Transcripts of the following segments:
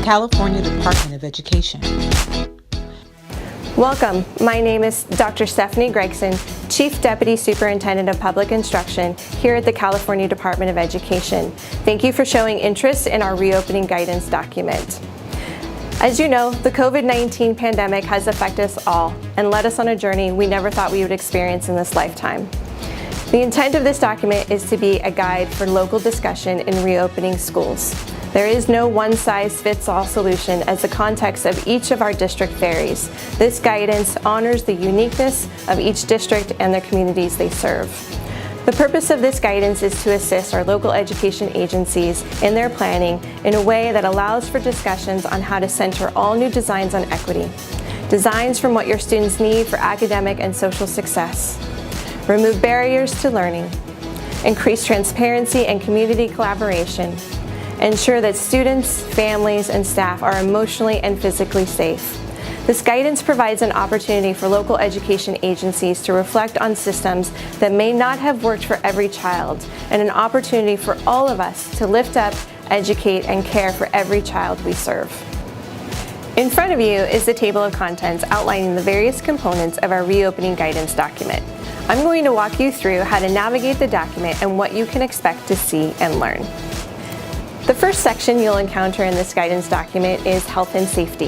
California Department of Education. Welcome. My name is Dr. Stephanie Gregson, Chief Deputy Superintendent of Public Instruction here at the California Department of Education. Thank you for showing interest in our reopening guidance document. As you know, the COVID-19 pandemic has affected us all and led us on a journey we never thought we would experience in this lifetime. The intent of this document is to be a guide for local discussion in reopening schools. There is no one-size-fits-all solution as the context of each of our district varies. This guidance honors the uniqueness of each district and the communities they serve. The purpose of this guidance is to assist our local education agencies in their planning in a way that allows for discussions on how to center all new designs on equity. Designs from what your students need for academic and social success. Remove barriers to learning. Increase transparency and community collaboration. Ensure that students, families, and staff are emotionally and physically safe. This guidance provides an opportunity for local education agencies to reflect on systems that may not have worked for every child, and an opportunity for all of us to lift up, educate, and care for every child we serve. In front of you is the table of contents outlining the various components of our reopening guidance document. I'm going to walk you through how to navigate the document and what you can expect to see and learn. The first section you'll encounter in this guidance document is health and safety.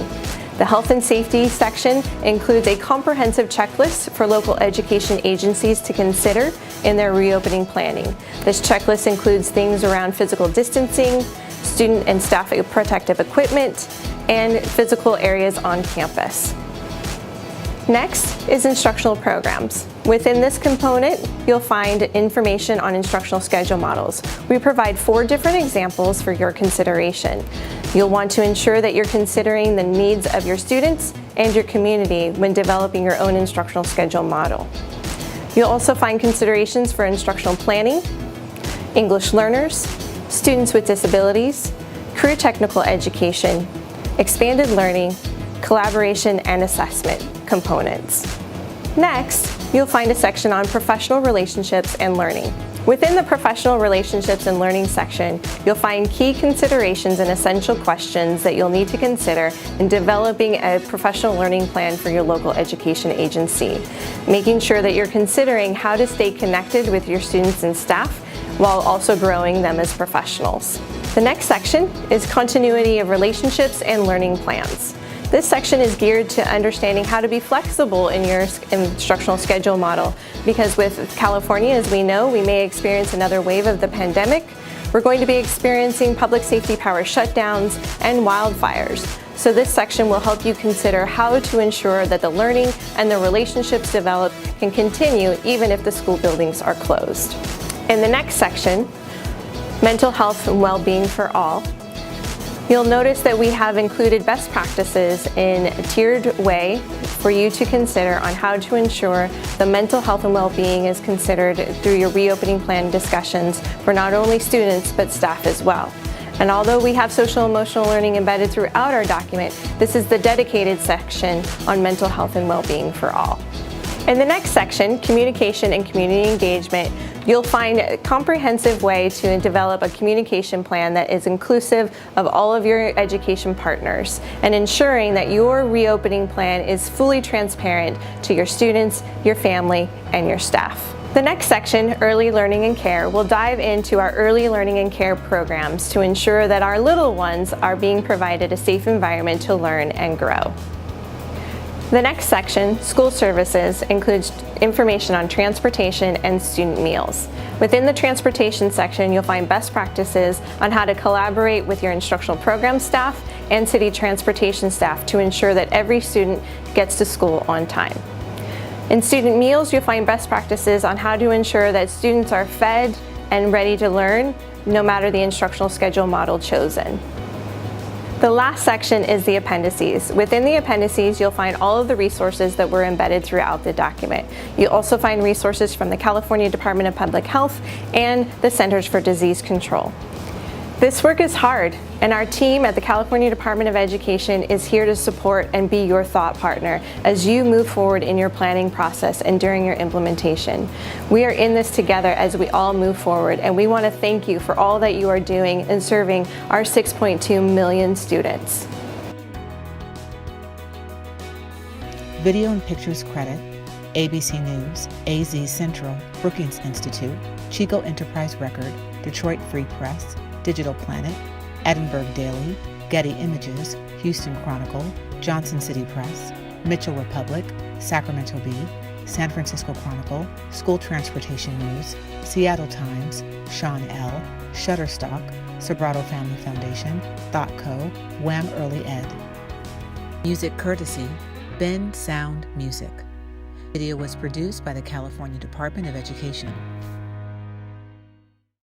The health and safety section includes a comprehensive checklist for local education agencies to consider in their reopening planning. This checklist includes things around physical distancing, student and staff protective equipment, and physical areas on campus. Next is instructional programs. Within this component, you'll find information on instructional schedule models. We provide 4 different examples for your consideration. You'll want to ensure that you're considering the needs of your students and your community when developing your own instructional schedule model. You'll also find considerations for instructional planning, English learners, students with disabilities, career technical education, expanded learning, collaboration, and assessment components. Next, you'll find a section on professional relationships and learning. Within the professional relationships and learning section, you'll find key considerations and essential questions that you'll need to consider in developing a professional learning plan for your local education agency, making sure that you're considering how to stay connected with your students and staff while also growing them as professionals. The next section is continuity of relationships and learning plans. This section is geared to understanding how to be flexible in your instructional schedule model, because with California, as we know, we may experience another wave of the pandemic. We're going to be experiencing public safety power shutdowns and wildfires. So this section will help you consider how to ensure that the learning and the relationships developed can continue even if the school buildings are closed. In the next section, mental health and well-being for all, you'll notice that we have included best practices in a tiered way for you to consider on how to ensure the mental health and well-being is considered through your reopening plan discussions for not only students but staff as well. And although we have social emotional learning embedded throughout our document, this is the dedicated section on mental health and well-being for all. In the next section, communication and community engagement, you'll find a comprehensive way to develop a communication plan that is inclusive of all of your education partners and ensuring that your reopening plan is fully transparent to your students, your family, and your staff. The next section, Early Learning and Care, will dive into our early learning and care programs to ensure that our little ones are being provided a safe environment to learn and grow. The next section, School Services, includes information on transportation and student meals. Within the transportation section, you'll find best practices on how to collaborate with your instructional program staff and city transportation staff to ensure that every student gets to school on time. In student meals, you'll find best practices on how to ensure that students are fed and ready to learn, no matter the instructional schedule model chosen. The last section is the appendices. Within the appendices, you'll find all of the resources that were embedded throughout the document. You'll also find resources from the California Department of Public Health and the Centers for Disease Control. This work is hard, and our team at the California Department of Education is here to support and be your thought partner as you move forward in your planning process and during your implementation. We are in this together as we all move forward, and we want to thank you for all that you are doing in serving our 6.2 million students. Video and pictures credit ABC News, AZ Central, Brookings Institute, Chico Enterprise Record, Detroit Free Press, Digital Planet, Edinburgh Daily, Getty Images, Houston Chronicle, Johnson City Press, Mitchell Republic, Sacramento Bee, San Francisco Chronicle, School Transportation News, Seattle Times, Sean L., Shutterstock, Sobrato Family Foundation, ThoughtCo, Wham Early Ed. Music courtesy, Ben Sound Music. Video was produced by the California Department of Education.